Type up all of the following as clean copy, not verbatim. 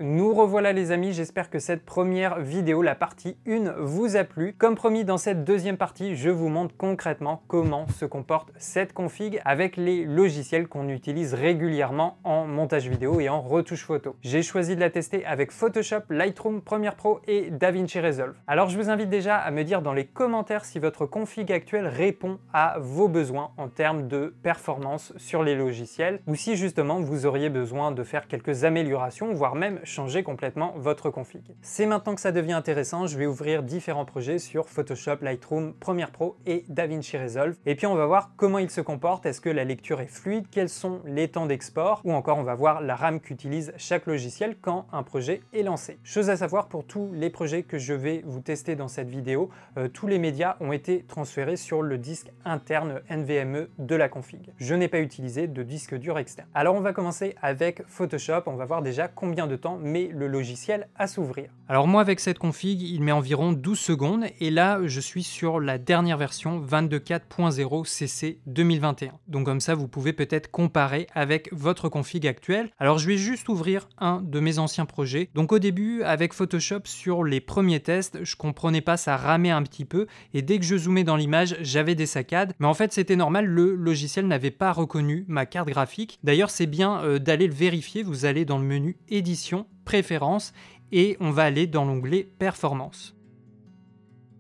Nous revoilà les amis, j'espère que cette première vidéo, la partie 1, vous a plu. Comme promis, dans cette deuxième partie, je vous montre concrètement comment se comporte cette config avec les logiciels qu'on utilise régulièrement en montage vidéo et en retouche photo. J'ai choisi de la tester avec Photoshop, Lightroom, Premiere Pro et DaVinci Resolve. Alors je vous invite déjà à me dire dans les commentaires si votre config actuelle répond à vos besoins en termes de performance sur les logiciels ou si justement vous auriez besoin de faire quelques améliorations, voire même changer complètement votre config. C'est maintenant que ça devient intéressant, je vais ouvrir différents projets sur Photoshop, Lightroom, Premiere Pro et DaVinci Resolve. Et puis on va voir comment ils se comportent, est-ce que la lecture est fluide, quels sont les temps d'export, ou encore on va voir la RAM qu'utilise chaque logiciel quand un projet est lancé. Chose à savoir, pour tous les projets que je vais vous tester dans cette vidéo, tous les médias ont été transférés sur le disque interne NVMe de la config. Je n'ai pas utilisé de disque dur externe. Alors on va commencer avec Photoshop, on va voir déjà combien de temps met le logiciel à s'ouvrir. Alors moi avec cette config, il met environ 12 secondes et là je suis sur la dernière version 22.4.0 CC 2021. Donc comme ça vous pouvez peut-être comparer avec votre config actuelle. Alors je vais juste ouvrir un de mes anciens projets. Donc au début avec Photoshop sur les premiers tests, je comprenais pas, ça ramait un petit peu et dès que je zoomais dans l'image, j'avais des saccades. Mais en fait c'était normal, le logiciel n'avait pas reconnu ma carte graphique. D'ailleurs c'est bien d'aller le vérifier, vous allez dans le menu édition, préférences et on va aller dans l'onglet performance.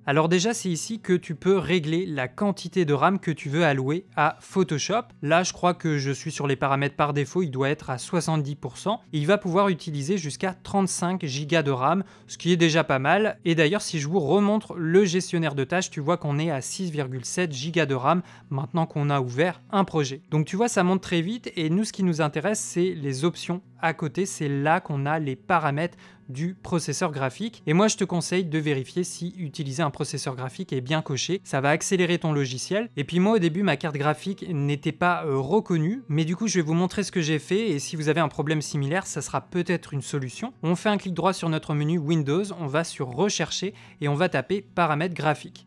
Alors déjà, c'est ici que tu peux régler la quantité de RAM que tu veux allouer à Photoshop. Là, je crois que je suis sur les paramètres par défaut, il doit être à 70%. Et il va pouvoir utiliser jusqu'à 35 Go de RAM, ce qui est déjà pas mal. Et d'ailleurs, si je vous remontre le gestionnaire de tâches, tu vois qu'on est à 6,7 Go de RAM maintenant qu'on a ouvert un projet. Donc tu vois, ça monte très vite et nous, ce qui nous intéresse, c'est les options à côté. C'est là qu'on a les paramètres du processeur graphique. Et moi, je te conseille de vérifier si utiliser un processeur graphique est bien coché. Ça va accélérer ton logiciel. Et puis moi, au début, ma carte graphique n'était pas reconnue. Mais du coup, je vais vous montrer ce que j'ai fait. Et si vous avez un problème similaire, ça sera peut-être une solution. On fait un clic droit sur notre menu Windows. On va sur Rechercher et on va taper Paramètres graphiques.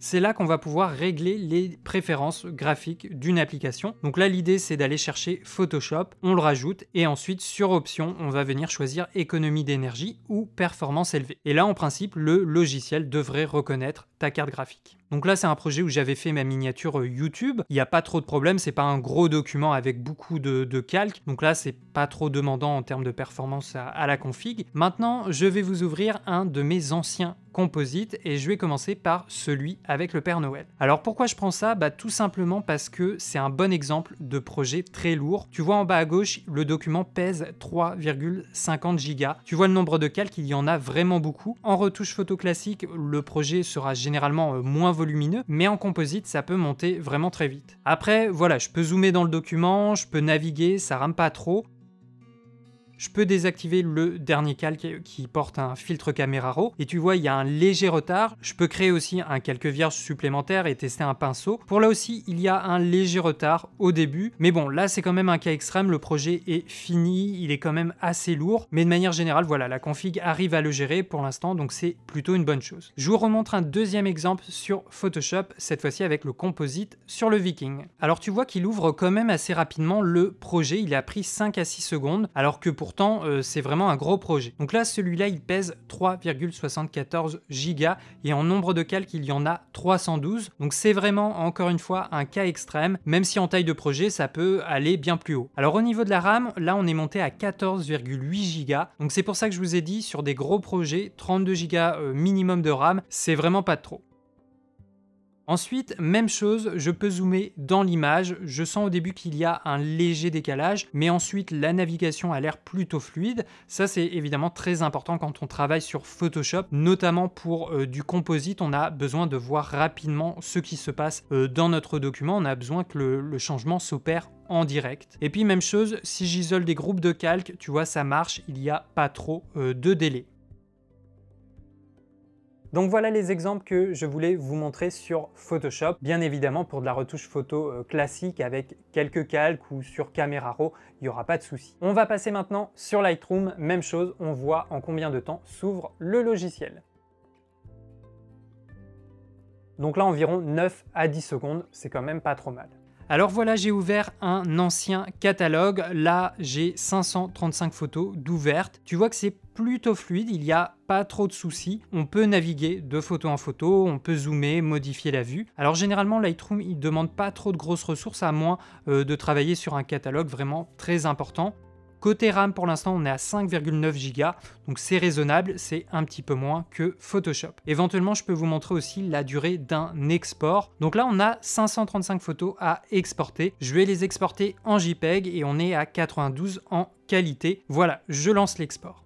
C'est là qu'on va pouvoir régler les préférences graphiques d'une application. Donc là, l'idée, c'est d'aller chercher Photoshop, on le rajoute et ensuite, sur Options, on va venir choisir économie d'énergie ou performance élevée. Et là, en principe, le logiciel devrait reconnaître ta carte graphique. Donc là, c'est un projet où j'avais fait ma miniature YouTube. Il n'y a pas trop de problème, c'est pas un gros document avec beaucoup de calques. Donc là, c'est pas trop demandant en termes de performance à la config. Maintenant, je vais vous ouvrir un de mes anciens composites et je vais commencer par celui avec le Père Noël. Alors pourquoi je prends ça? Tout simplement parce que c'est un bon exemple de projet très lourd. Tu vois en bas à gauche, le document pèse 3,50 Go. Tu vois le nombre de calques, il y en a vraiment beaucoup. En retouche photo classique, le projet sera généralement moins volumineux, mais en composite, ça peut monter vraiment très vite. Après, voilà, je peux zoomer dans le document, je peux naviguer, ça rame pas trop. Je peux désactiver le dernier calque qui porte un filtre caméra raw et tu vois il y a un léger retard. Je peux créer aussi un calque vierge supplémentaire et tester un pinceau. Pour là aussi il y a un léger retard au début, mais bon là c'est quand même un cas extrême, le projet est fini, il est quand même assez lourd, mais de manière générale voilà, la config arrive à le gérer pour l'instant, donc c'est plutôt une bonne chose. Je vous remontre un deuxième exemple sur Photoshop, cette fois-ci avec le composite sur le Viking. Alors tu vois qu'il ouvre quand même assez rapidement le projet, il a pris 5 à 6 secondes alors que pourtant c'est vraiment un gros projet. Donc là celui-là il pèse 3,74 Go et en nombre de calques il y en a 312. Donc c'est vraiment encore une fois un cas extrême, même si en taille de projet ça peut aller bien plus haut. Alors au niveau de la RAM, là on est monté à 14,8 Go. Donc c'est pour ça que je vous ai dit sur des gros projets 32 Go minimum de RAM, c'est vraiment pas de trop. Ensuite, même chose, je peux zoomer dans l'image, je sens au début qu'il y a un léger décalage, mais ensuite la navigation a l'air plutôt fluide. Ça c'est évidemment très important quand on travaille sur Photoshop, notamment pour du composite, on a besoin de voir rapidement ce qui se passe dans notre document, on a besoin que le changement s'opère en direct. Et puis même chose, si j'isole des groupes de calques, tu vois ça marche, il n'y a pas trop de délai. Donc voilà les exemples que je voulais vous montrer sur Photoshop. Bien évidemment, pour de la retouche photo classique avec quelques calques ou sur caméra raw, il n'y aura pas de souci. On va passer maintenant sur Lightroom. Même chose, on voit en combien de temps s'ouvre le logiciel. Donc là, environ 9 à 10 secondes, c'est quand même pas trop mal. Alors voilà, j'ai ouvert un ancien catalogue. Là, j'ai 535 photos d'ouvertes. Tu vois que c'est plutôt fluide, il n'y a pas trop de soucis. On peut naviguer de photo en photo, on peut zoomer, modifier la vue. Alors généralement, Lightroom, il ne demande pas trop de grosses ressources, à moins de travailler sur un catalogue vraiment très important. Côté RAM, pour l'instant, on est à 5,9 Go, donc c'est raisonnable, c'est un petit peu moins que Photoshop. Éventuellement, je peux vous montrer aussi la durée d'un export. Donc là, on a 535 photos à exporter. Je vais les exporter en JPEG et on est à 92 en qualité. Voilà, je lance l'export.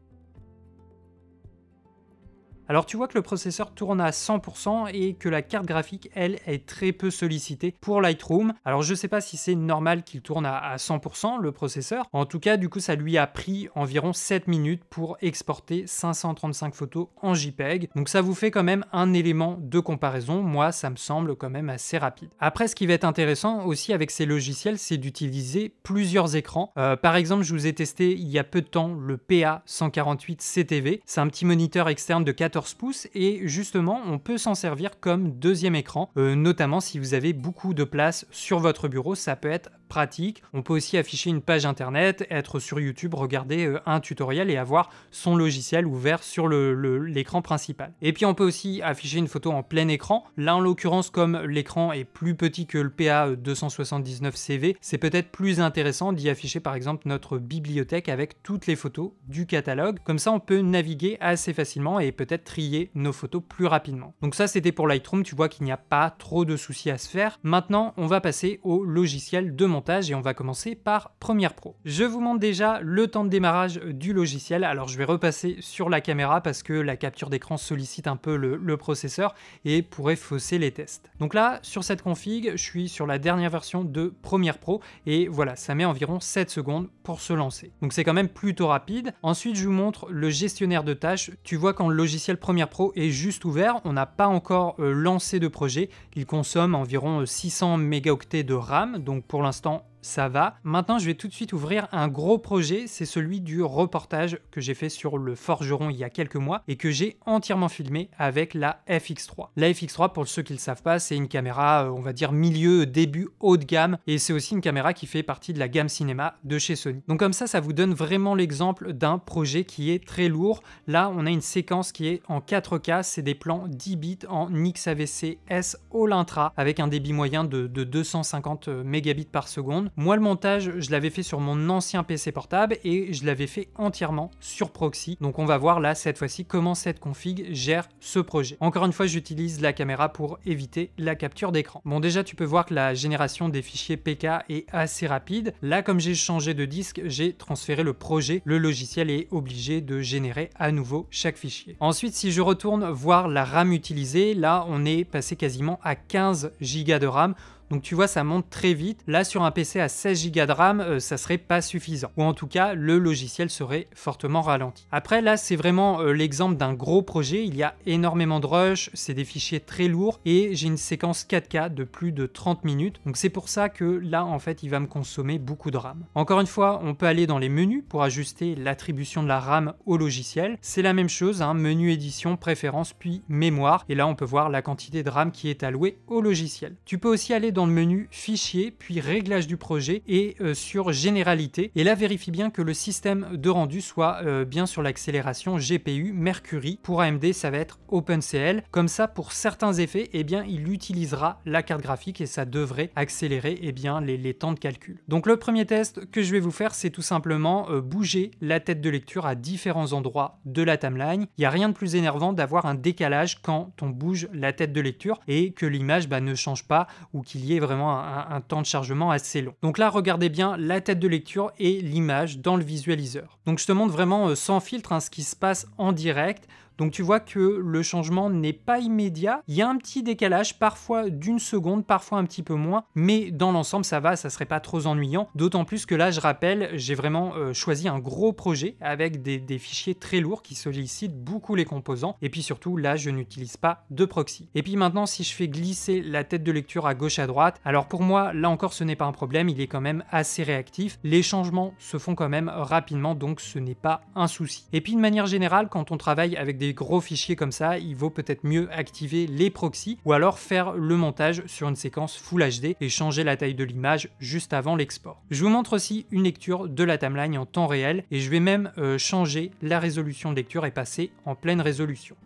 Alors tu vois que le processeur tourne à 100% et que la carte graphique, elle, est très peu sollicitée pour Lightroom. Alors je sais pas si c'est normal qu'il tourne à 100% le processeur. En tout cas, du coup, ça lui a pris environ 7 minutes pour exporter 535 photos en JPEG. Donc ça vous fait quand même un élément de comparaison. Moi, ça me semble quand même assez rapide. Après, ce qui va être intéressant aussi avec ces logiciels, c'est d'utiliser plusieurs écrans. Par exemple, je vous ai testé il y a peu de temps le PA148CTV. C'est un petit moniteur externe de 14 pouces et justement on peut s'en servir comme deuxième écran, notamment si vous avez beaucoup de place sur votre bureau, ça peut être pratique. On peut aussi afficher une page internet, être sur YouTube, regarder un tutoriel et avoir son logiciel ouvert sur l'écran principal. Et puis on peut aussi afficher une photo en plein écran. Là en l'occurrence, comme l'écran est plus petit que le PA279CV, c'est peut-être plus intéressant d'y afficher par exemple notre bibliothèque avec toutes les photos du catalogue. Comme ça on peut naviguer assez facilement et peut-être trier nos photos plus rapidement. Donc ça c'était pour Lightroom, tu vois qu'il n'y a pas trop de soucis à se faire. Maintenant on va passer au logiciel de montage et on va commencer par Premiere Pro. Je vous montre déjà le temps de démarrage du logiciel. Alors je vais repasser sur la caméra parce que la capture d'écran sollicite un peu le processeur et pourrait fausser les tests. Donc là sur cette config, je suis sur la dernière version de Premiere Pro et voilà, ça met environ 7 secondes pour se lancer. Donc c'est quand même plutôt rapide. Ensuite je vous montre le gestionnaire de tâches. Tu vois quand le logiciel Premiere Pro est juste ouvert, on n'a pas encore lancé de projet. Il consomme environ 600 mégaoctets de RAM, donc pour l'instant ça va. Maintenant, je vais tout de suite ouvrir un gros projet, c'est celui du reportage que j'ai fait sur le forgeron il y a quelques mois et que j'ai entièrement filmé avec la FX3. La FX3, pour ceux qui ne le savent pas, c'est une caméra, on va dire milieu, début, haut de gamme et c'est aussi une caméra qui fait partie de la gamme cinéma de chez Sony. Donc comme ça vous donne vraiment l'exemple d'un projet qui est très lourd. Là, on a une séquence qui est en 4K, c'est des plans 10 bits en XAVC-S All Intra avec un débit moyen de 250 mégabits par seconde. Moi, le montage, je l'avais fait sur mon ancien PC portable et je l'avais fait entièrement sur proxy. Donc on va voir là, cette fois-ci, comment cette config gère ce projet. Encore une fois, j'utilise la caméra pour éviter la capture d'écran. Bon, déjà, tu peux voir que la génération des fichiers PK est assez rapide. Là, comme j'ai changé de disque, j'ai transféré le projet. Le logiciel est obligé de générer à nouveau chaque fichier. Ensuite, si je retourne voir la RAM utilisée, là, on est passé quasiment à 15 Go de RAM. Donc tu vois, ça monte très vite. Là, sur un PC à 16 Go de RAM, ça serait pas suffisant. Ou en tout cas, le logiciel serait fortement ralenti. Après, là, c'est vraiment l'exemple d'un gros projet. Il y a énormément de rush, c'est des fichiers très lourds et j'ai une séquence 4K de plus de 30 minutes. Donc c'est pour ça que là, en fait, il va me consommer beaucoup de RAM. Encore une fois, on peut aller dans les menus pour ajuster l'attribution de la RAM au logiciel. C'est la même chose, hein, menu édition, préférence, puis mémoire. Et là, on peut voir la quantité de RAM qui est allouée au logiciel. Tu peux aussi aller dans le menu fichier, puis réglage du projet et sur généralité. Et là, vérifie bien que le système de rendu soit bien sur l'accélération GPU Mercury. Pour AMD, ça va être OpenCL. Comme ça, pour certains effets, eh bien, il utilisera la carte graphique et ça devrait accélérer eh bien, les temps de calcul. Donc le premier test que je vais vous faire, c'est tout simplement bouger la tête de lecture à différents endroits de la timeline. Il n'y a rien de plus énervant d'avoir un décalage quand on bouge la tête de lecture et que l'image ne change pas ou qu'il y ait vraiment un temps de chargement assez long. Donc là, regardez bien la tête de lecture et l'image dans le visualiseur. Donc je te montre vraiment sans filtre ce qui se passe en direct. Donc tu vois que le changement n'est pas immédiat, il y a un petit décalage, parfois d'une seconde, parfois un petit peu moins, mais dans l'ensemble ça va, ça serait pas trop ennuyant, d'autant plus que là je rappelle, j'ai vraiment choisi un gros projet avec des fichiers très lourds qui sollicitent beaucoup les composants, et puis surtout là je n'utilise pas de proxy. Et puis maintenant si je fais glisser la tête de lecture à gauche à droite, alors pour moi là encore ce n'est pas un problème, il est quand même assez réactif, les changements se font quand même rapidement, donc ce n'est pas un souci. Et puis de manière générale, quand on travaille avec des des gros fichiers comme ça, il vaut peut-être mieux activer les proxys ou alors faire le montage sur une séquence Full HD et changer la taille de l'image juste avant l'export. Je vous montre aussi une lecture de la timeline en temps réel et je vais même changer la résolution de lecture et passer en pleine résolution.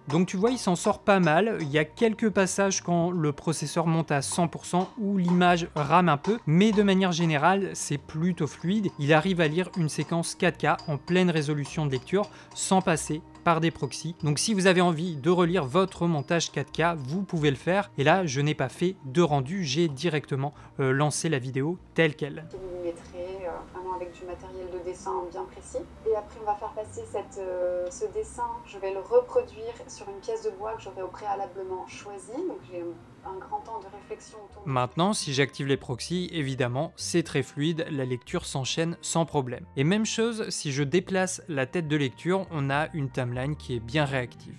Donc tu vois, il s'en sort pas mal. Il y a quelques passages quand le processeur monte à 100% où l'image rame un peu, mais de manière générale, c'est plutôt fluide. Il arrive à lire une séquence 4K en pleine résolution de lecture sans passer par des proxys. Donc si vous avez envie de relire votre montage 4K, vous pouvez le faire. Et là, je n'ai pas fait de rendu, j'ai directement lancé la vidéo telle qu'elle. Vraiment avec du matériel de dessin bien précis. Et après on va faire passer ce dessin, je vais le reproduire sur une pièce de bois que j'aurais préalablement choisie. Donc j'ai un grand temps de réflexion autour. Maintenant, si j'active les proxys, évidemment, c'est très fluide, la lecture s'enchaîne sans problème. Et même chose, si je déplace la tête de lecture, on a une timeline qui est bien réactive.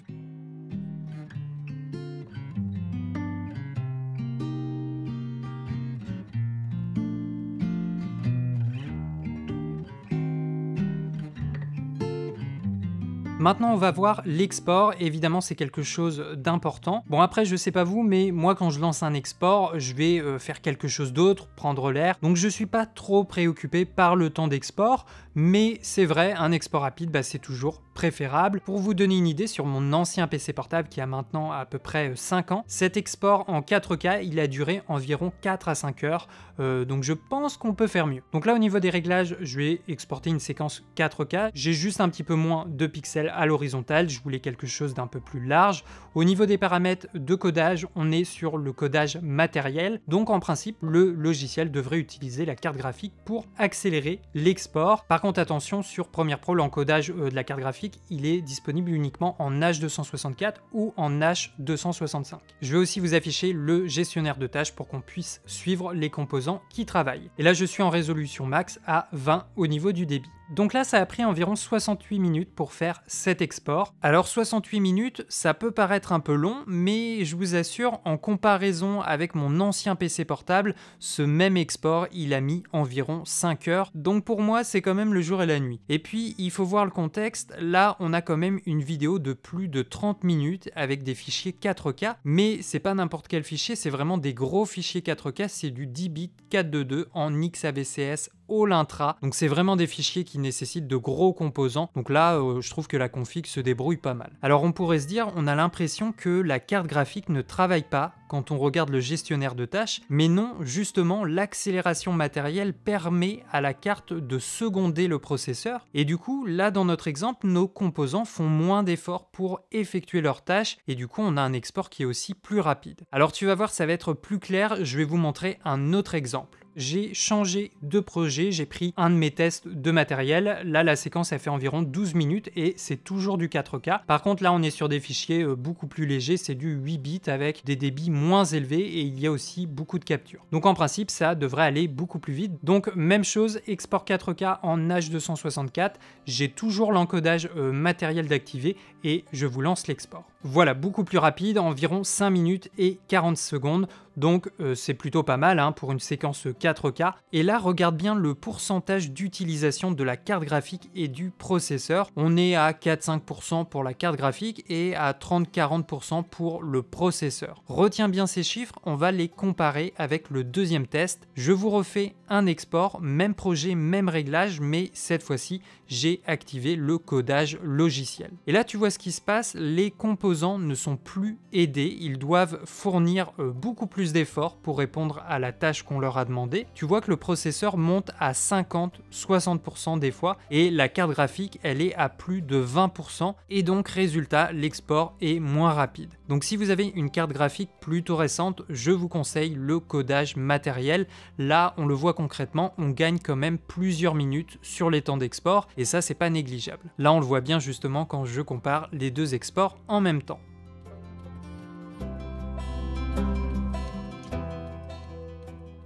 Maintenant, on va voir l'export. Évidemment, c'est quelque chose d'important. Bon, après, je sais pas vous, mais moi, quand je lance un export, je vais faire quelque chose d'autre, prendre l'air. Donc, je suis pas trop préoccupé par le temps d'export. Mais c'est vrai, un export rapide, c'est toujours préférable. Pour vous donner une idée, sur mon ancien PC portable qui a maintenant à peu près 5 ans, cet export en 4K, il a duré environ 4 à 5 heures. Donc je pense qu'on peut faire mieux. Donc là, au niveau des réglages, je vais exporter une séquence 4K. J'ai juste un petit peu moins de pixels à l'horizontale. Je voulais quelque chose d'un peu plus large. Au niveau des paramètres de codage, on est sur le codage matériel. Donc en principe, le logiciel devrait utiliser la carte graphique pour accélérer l'export. Par contre, attention, sur Premiere Pro, l'encodage de la carte graphique, il est disponible uniquement en H264 ou en H265. Je vais aussi vous afficher le gestionnaire de tâches pour qu'on puisse suivre les composants qui travaillent. Et là, je suis en résolution max à 20 au niveau du débit. Donc là, ça a pris environ 68 minutes pour faire cet export. Alors 68 minutes, ça peut paraître un peu long, mais je vous assure, en comparaison avec mon ancien PC portable, ce même export, il a mis environ 5 heures. Donc pour moi, c'est quand même le jour et la nuit. Et puis, il faut voir le contexte. Là, on a quand même une vidéo de plus de 30 minutes avec des fichiers 4K, mais c'est pas n'importe quel fichier, c'est vraiment des gros fichiers 4K, c'est du 10 bits 422 en XAVCS All Intra. Donc c'est vraiment des fichiers qui nécessitent de gros composants. Donc là, je trouve que la config se débrouille pas mal. Alors on pourrait se dire, on a l'impression que la carte graphique ne travaille pas quand on regarde le gestionnaire de tâches, mais non, justement, l'accélération matérielle permet à la carte de seconder le processeur. Et du coup, là, dans notre exemple, nos composants font moins d'efforts pour effectuer leurs tâches, et du coup, on a un export qui est aussi plus rapide. Alors tu vas voir, ça va être plus clair, je vais vous montrer un autre exemple. J'ai changé de projet, j'ai pris un de mes tests de matériel. Là, la séquence a fait environ 12 minutes et c'est toujours du 4K. Par contre, là, on est sur des fichiers beaucoup plus légers, c'est du 8 bits avec des débits moins élevés et il y a aussi beaucoup de captures. Donc en principe, ça devrait aller beaucoup plus vite. Donc même chose, export 4K en H264. J'ai toujours l'encodage matériel d'activer et je vous lance l'export. Voilà, beaucoup plus rapide, environ 5 minutes et 40 secondes. Donc c'est plutôt pas mal pour une séquence 4K. Et là, regarde bien le pourcentage d'utilisation de la carte graphique et du processeur. On est à 4-5% pour la carte graphique et à 30-40% pour le processeur. Retiens bien ces chiffres, on va les comparer avec le deuxième test. Je vous refais un export, même projet, même réglage, mais cette fois-ci, j'ai activé le codage logiciel. Et là, tu vois ce qui se passe, les composants ne sont plus aidés, ils doivent fournir beaucoup plus d'efforts pour répondre à la tâche qu'on leur a demandé. Tu vois que le processeur monte à 50-60% des fois et la carte graphique, elle est à plus de 20% et donc résultat, l'export est moins rapide. Donc si vous avez une carte graphique plutôt récente, je vous conseille le codage matériel. Là, on le voit concrètement, on gagne quand même plusieurs minutes sur les temps d'export et ça, c'est pas négligeable. Là, on le voit bien justement quand je compare les deux exports en même temps.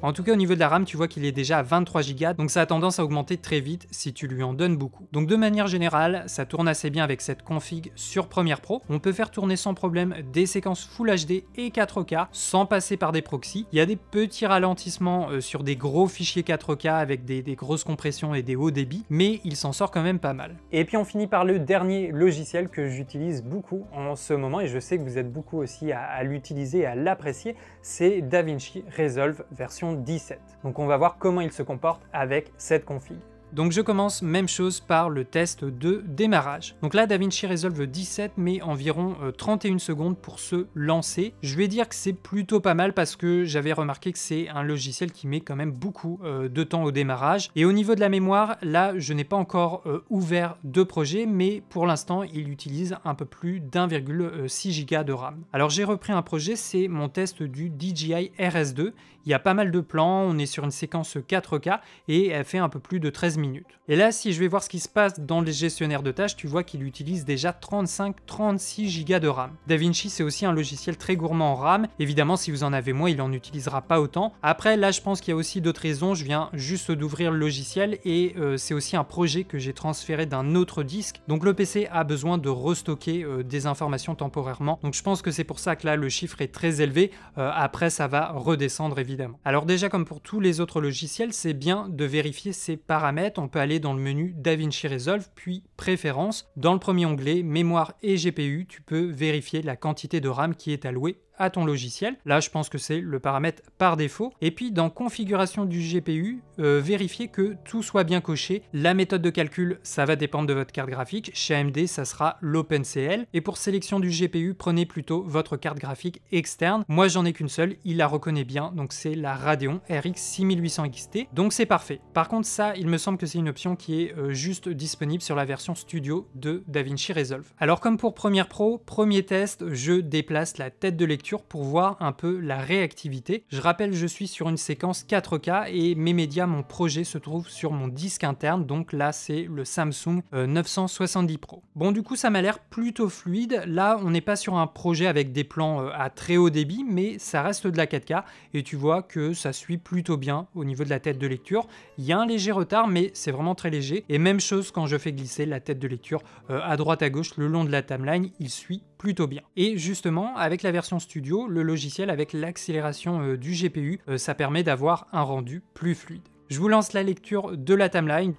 En tout cas, au niveau de la RAM, tu vois qu'il est déjà à 23 Go, donc ça a tendance à augmenter très vite si tu lui en donnes beaucoup. Donc de manière générale, ça tourne assez bien avec cette config sur Premiere Pro. On peut faire tourner sans problème des séquences Full HD et 4K sans passer par des proxys. Il y a des petits ralentissements sur des gros fichiers 4K avec des grosses compressions et des hauts débits, mais il s'en sort quand même pas mal. Et puis on finit par le dernier logiciel que j'utilise beaucoup en ce moment, et je sais que vous êtes beaucoup aussi à l'utiliser et à l'apprécier, c'est DaVinci Resolve version 17. Donc on va voir comment il se comporte avec cette config. Donc je commence même chose par le test de démarrage. Donc là DaVinci Resolve 17 met environ 31 secondes pour se lancer. Je vais dire que c'est plutôt pas mal parce que j'avais remarqué que c'est un logiciel qui met quand même beaucoup de temps au démarrage. Et au niveau de la mémoire, là je n'ai pas encore ouvert de projet, mais pour l'instant il utilise un peu plus d'1,6 Go de RAM. Alors j'ai repris un projet, c'est mon test du DJI RS2. Il y a pas mal de plans, on est sur une séquence 4K et elle fait un peu plus de 13 minutes. Et là, si je vais voir ce qui se passe dans les gestionnaires de tâches, tu vois qu'il utilise déjà 35-36 Go de RAM. DaVinci, c'est aussi un logiciel très gourmand en RAM. Évidemment, si vous en avez moins, il n'en utilisera pas autant. Après, là, je pense qu'il y a aussi d'autres raisons. Je viens juste d'ouvrir le logiciel et c'est aussi un projet que j'ai transféré d'un autre disque. Donc le PC a besoin de restocker des informations temporairement. Donc je pense que c'est pour ça que là, le chiffre est très élevé. Après, ça va redescendre évidemment. Alors déjà, comme pour tous les autres logiciels, c'est bien de vérifier ses paramètres. On peut aller dans le menu DaVinci Resolve, puis Préférences. Dans le premier onglet, Mémoire et GPU, tu peux vérifier la quantité de RAM qui est allouée à ton logiciel. Là, je pense que c'est le paramètre par défaut. Et puis, dans configuration du GPU, vérifiez que tout soit bien coché. La méthode de calcul, ça va dépendre de votre carte graphique. Chez AMD, ça sera l'OpenCL. Et pour sélection du GPU, prenez plutôt votre carte graphique externe. Moi, j'en ai qu'une seule. Il la reconnaît bien. Donc, c'est la Radeon RX 6800 XT. Donc, c'est parfait. Par contre, ça, il me semble que c'est une option qui est juste disponible sur la version Studio de DaVinci Resolve. Alors, comme pour Premiere Pro, premier test, je déplace la tête de lecture pour voir un peu la réactivité. Je rappelle, je suis sur une séquence 4K et mes médias, mon projet se trouve sur mon disque interne, donc là c'est le Samsung 970 Pro. Bon, du coup ça m'a l'air plutôt fluide. Là on n'est pas sur un projet avec des plans à très haut débit, mais ça reste de la 4K et tu vois que ça suit plutôt bien au niveau de la tête de lecture. Il y a un léger retard, mais c'est vraiment très léger, et même chose quand je fais glisser la tête de lecture à droite à gauche le long de la timeline, il suit plutôt bien. Et justement, avec la version Studio, le logiciel avec l'accélération du GPU, ça permet d'avoir un rendu plus fluide. Je vous lance la lecture de la timeline.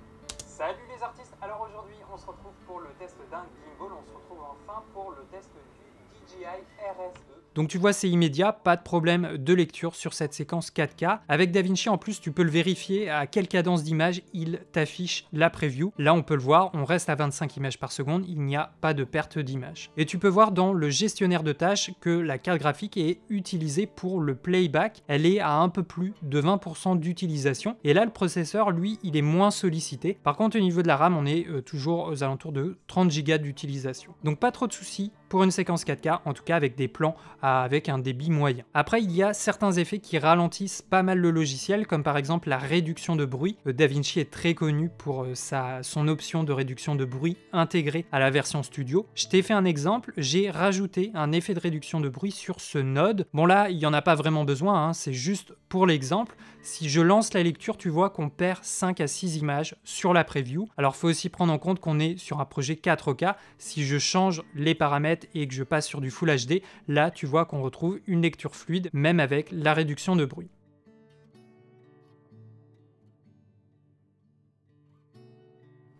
Salut les artistes, alors aujourd'hui on se retrouve pour le test d'un gimbal, on se retrouve enfin pour le test du DJI RS2. Donc tu vois, c'est immédiat, pas de problème de lecture sur cette séquence 4K. Avec DaVinci, en plus, tu peux le vérifier à quelle cadence d'image il t'affiche la preview. Là, on peut le voir, on reste à 25 images par seconde, il n'y a pas de perte d'image. Et tu peux voir dans le gestionnaire de tâches que la carte graphique est utilisée pour le playback. Elle est à un peu plus de 20% d'utilisation. Et là, le processeur, lui, il est moins sollicité. Par contre, au niveau de la RAM, on est toujours aux alentours de 30 Go d'utilisation. Donc pas trop de soucis pour une séquence 4K, en tout cas avec des plans avec un débit moyen. Après, il y a certains effets qui ralentissent pas mal le logiciel, comme par exemple la réduction de bruit. DaVinci est très connu pour son option de réduction de bruit intégrée à la version Studio. Je t'ai fait un exemple, j'ai rajouté un effet de réduction de bruit sur ce node. Bon là, il n'y en a pas vraiment besoin, hein, c'est juste pour l'exemple. Si je lance la lecture, tu vois qu'on perd 5 à 6 images sur la preview. Alors, il faut aussi prendre en compte qu'on est sur un projet 4K. Si je change les paramètres et que je passe sur du Full HD, là, tu vois qu'on retrouve une lecture fluide, même avec la réduction de bruit.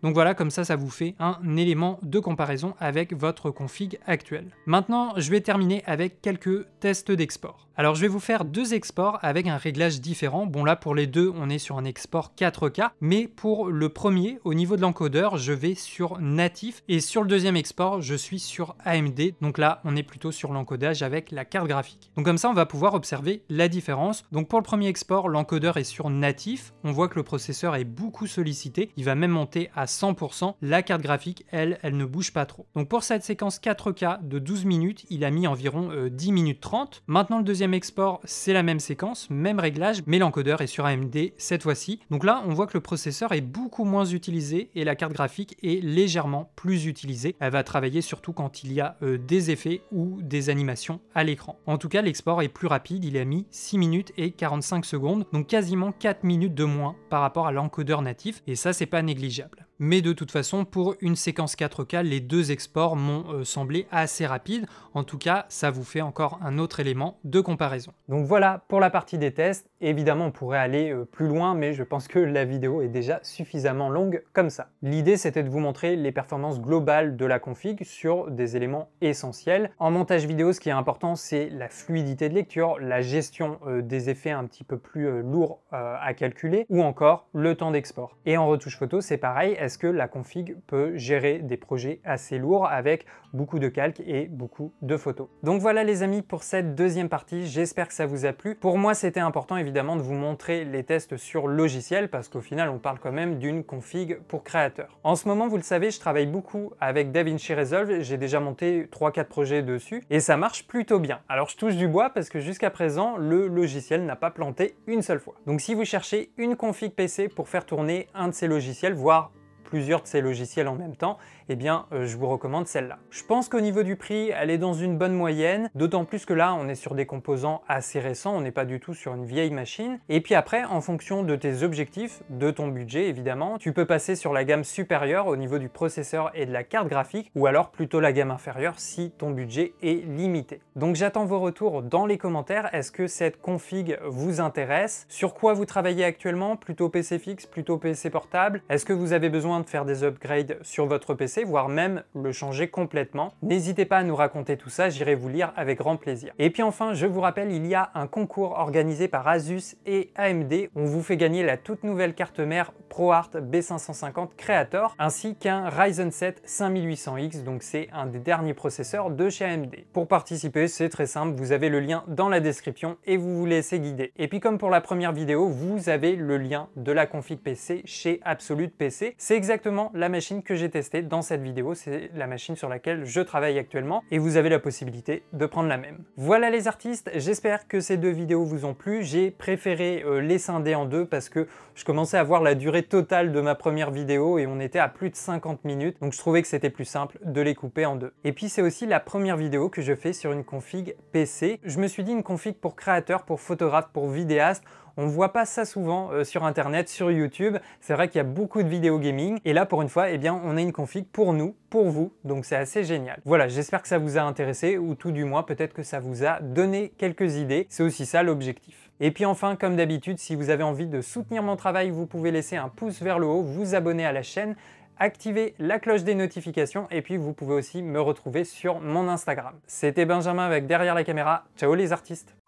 Donc voilà, comme ça vous fait un élément de comparaison avec votre config actuelle. Maintenant, je vais terminer avec quelques tests d'export. Alors je vais vous faire deux exports avec un réglage différent. Bon là, pour les deux, on est sur un export 4K, mais pour le premier, au niveau de l'encodeur, je vais sur natif, et sur le deuxième export, je suis sur AMD. Donc là, on est plutôt sur l'encodage avec la carte graphique. Donc comme ça, on va pouvoir observer la différence. Donc pour le premier export, l'encodeur est sur natif. On voit que le processeur est beaucoup sollicité. Il va même monter à 100%. La carte graphique, elle ne bouge pas trop. Donc pour cette séquence 4K de 12 minutes, il a mis environ 10 minutes 30. Maintenant le deuxième export, c'est la même séquence, même réglage, mais l'encodeur est sur AMD cette fois-ci. Donc là, on voit que le processeur est beaucoup moins utilisé et la carte graphique est légèrement plus utilisée. Elle va travailler surtout quand il y a des effets ou des animations à l'écran. En tout cas, l'export est plus rapide, il a mis 6 minutes et 45 secondes, donc quasiment 4 minutes de moins par rapport à l'encodeur natif, et ça, c'est pas négligeable. Mais de toute façon, pour une séquence 4K, les deux exports m'ont semblé assez rapides. En tout cas, ça vous fait encore un autre élément de comparaison. Donc voilà pour la partie des tests. Évidemment, on pourrait aller plus loin, mais je pense que la vidéo est déjà suffisamment longue comme ça. L'idée, c'était de vous montrer les performances globales de la config sur des éléments essentiels. En montage vidéo, ce qui est important, c'est la fluidité de lecture, la gestion des effets un petit peu plus lourds à calculer, ou encore le temps d'export. Et en retouche photo, c'est pareil. Est-ce que la config peut gérer des projets assez lourds avec beaucoup de calques et beaucoup de photos? Donc voilà les amis pour cette deuxième partie, j'espère que ça vous a plu. Pour moi c'était important évidemment de vous montrer les tests sur logiciel parce qu'au final on parle quand même d'une config pour créateurs. En ce moment vous le savez, je travaille beaucoup avec DaVinci Resolve, j'ai déjà monté 3-4 projets dessus et ça marche plutôt bien. Alors je touche du bois parce que jusqu'à présent le logiciel n'a pas planté une seule fois. Donc si vous cherchez une config PC pour faire tourner un de ces logiciels, voire plusieurs de ces logiciels en même temps, eh bien je vous recommande celle-là. Je pense qu'au niveau du prix, elle est dans une bonne moyenne, d'autant plus que là, on est sur des composants assez récents, on n'est pas du tout sur une vieille machine. Et puis après, en fonction de tes objectifs, de ton budget évidemment, tu peux passer sur la gamme supérieure au niveau du processeur et de la carte graphique, ou alors plutôt la gamme inférieure si ton budget est limité. Donc j'attends vos retours dans les commentaires. Est-ce que cette config vous intéresse? Sur quoi vous travaillez actuellement? Plutôt PC fixe, plutôt PC portable? Est-ce que vous avez besoin de faire des upgrades sur votre PC, voire même le changer complètement? N'hésitez pas à nous raconter tout ça, j'irai vous lire avec grand plaisir. Et puis enfin, je vous rappelle, il y a un concours organisé par Asus et AMD. On vous fait gagner la toute nouvelle carte mère ProArt B550 Creator, ainsi qu'un Ryzen 7 5800X, donc c'est un des derniers processeurs de chez AMD. Pour participer, c'est très simple, vous avez le lien dans la description et vous vous laissez guider. Et puis comme pour la première vidéo, vous avez le lien de la config PC chez Absolute PC. C'est exactement la machine que j'ai testée dans cette vidéo, c'est la machine sur laquelle je travaille actuellement et vous avez la possibilité de prendre la même. Voilà les artistes, j'espère que ces deux vidéos vous ont plu. J'ai préféré les scinder en deux parce que je commençais à voir la durée totale de ma première vidéo et on était à plus de 50 minutes, donc je trouvais que c'était plus simple de les couper en deux. Et puis c'est aussi la première vidéo que je fais sur une config PC. Je me suis dit une config pour créateur, pour photographe, pour vidéaste. On ne voit pas ça souvent sur internet, sur YouTube. C'est vrai qu'il y a beaucoup de vidéos gaming. Et là, pour une fois, eh bien, on a une config pour nous, pour vous. Donc c'est assez génial. Voilà, j'espère que ça vous a intéressé ou tout du moins, peut-être que ça vous a donné quelques idées. C'est aussi ça l'objectif. Et puis enfin, comme d'habitude, si vous avez envie de soutenir mon travail, vous pouvez laisser un pouce vers le haut, vous abonner à la chaîne, activez la cloche des notifications et puis vous pouvez aussi me retrouver sur mon Instagram. C'était Benjamin avec Derrière la caméra. Ciao les artistes!